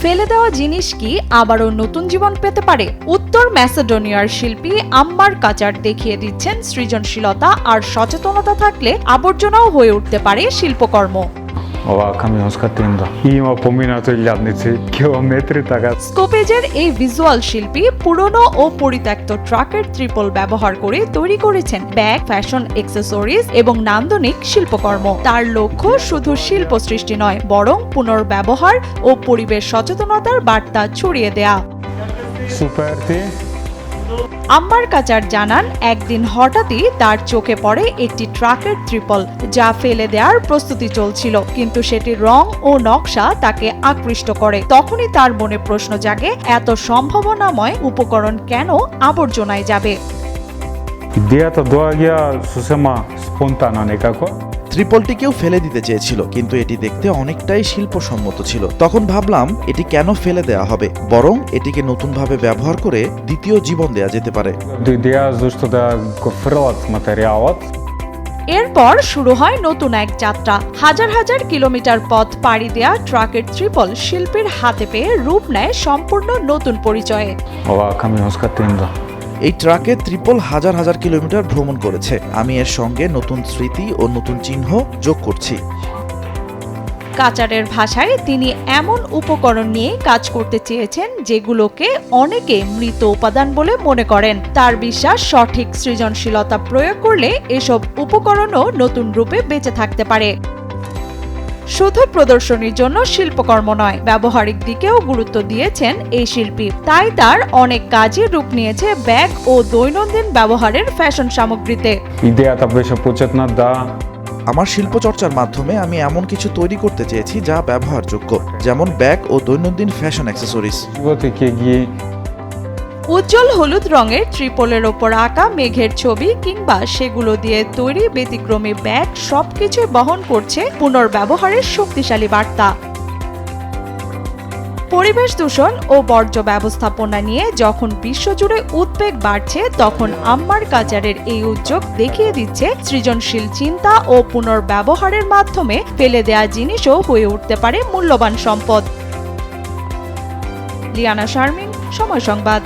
ফেলে দেওয়া জিনিস কি আবারও নতুন জীবন পেতে পারে? উত্তর ম্যাসেডোনিয়ার শিল্পী আম্মার কাচার দেখিয়ে দিচ্ছেন সৃজনশীলতা আর সচেতনতা থাকলে আবর্জনাও হয়ে উঠতে পারে শিল্পকর্ম। স্কোপেজের এই ভিজুয়াল শিল্পী পুরনো ও পরিত্যক্ত ট্রাকের ত্রিপল ব্যবহার করে তৈরি করেছেন ব্যাগ, ফ্যাশন অ্যাক্সেসরিজ এবং নান্দনিক শিল্পকর্ম। তার লক্ষ্য শুধু শিল্প সৃষ্টি নয়, বরং পুনর্ব্যবহার ও পরিবেশ সচেতনতার বার্তা ছড়িয়ে দেয়া। আম্মার কাচার জানান, একদিন হঠাৎই তার চোখে পড়ে একটি ট্রাকের ত্রিপল, যা ফেলে দেওয়ার প্রস্তুতি চলছিল, কিন্তু সেটির রং ও নকশা তাকে আকৃষ্ট করে। তখনই তার মনে প্রশ্ন জাগে, এত সম্ভাবনাময় উপকরণ কেন আবর্জনায় যাবে? ত্রিপলটিকেও ফেলে দিতে চেয়েছিল, কিন্তু এটি দেখতে অনেকটাই শিল্পসম্মত ছিল। তখন ভাবলাম, এটি কেন ফেলে দেওয়া হবে, বরং এটিকে নতুনভাবে ব্যবহার করে দ্বিতীয় জীবন দেয়া যেতে পারে। এরপর শুরু হয় নতুন এক যাত্রা। হাজার হাজার কিলোমিটার পথ পাড়ি দেয়া ট্রাকের ত্রিপল শিল্পীর হাতে পেয়ে রূপ নেয় সম্পূর্ণ নতুন পরিচয়ে। এই ট্রাকে ত্রিপল হাজার হাজার কিলোমিটার ভ্রমণ করেছে। আমি এর সঙ্গে নতুন স্মৃতি ও নতুন চিহ্ন যোগ করছি। কাচারের ভাষায় তিনি এমন উপকরণ নিয়ে কাজ করতে চেয়েছেন যেগুলোকে অনেকে মৃত উপাদান বলে মনে করেন। তার বিশ্বাস, সঠিক সৃজনশীলতা প্রয়োগ করলে এসব উপকরণও নতুন রূপে বেঁচে থাকতে পারে। শুধু প্রদর্শনীর জন্য শিল্পকর্ম নয়, ব্যবহারিক দিকেও গুরুত্ব দিয়েছেন এই শিল্পী। তাই তার অনেক কাজই রূপ নিয়েছে ব্যাগ ও দৈনন্দিন ব্যবহারের ফ্যাশন সামগ্রীতে। আমার শিল্প চর্চার মাধ্যমে আমি এমন কিছু তৈরি করতে চেয়েছি যা ব্যবহারযোগ্য, যেমন ব্যাগ ও দৈনন্দিন ফ্যাশন অ্যাক্সেসরিজ। উজ্জ্বল হলুদ রঙের ত্রিপলের ওপর আঁকা মেঘের ছবি কিংবা সেগুলো দিয়ে তৈরি ব্যতিক্রমী ব্যাগ সবকিছু বহন করছে পুনর্ব্যবহারের শক্তিশালী বার্তা। পরিবেশ দূষণ ও বর্জ্য ব্যবস্থাপনা নিয়ে যখন বিশ্বজুড়ে উদ্বেগ বাড়ছে, তখন আম্মার কাচারের এই উদ্যোগ দেখিয়ে দিচ্ছে সৃজনশীল চিন্তা ও পুনর্ব্যবহারের মাধ্যমে ফেলে দেয়া জিনিসও হয়ে উঠতে পারে মূল্যবান সম্পদ। লিয়ানা শারমিন, সময় সংবাদ।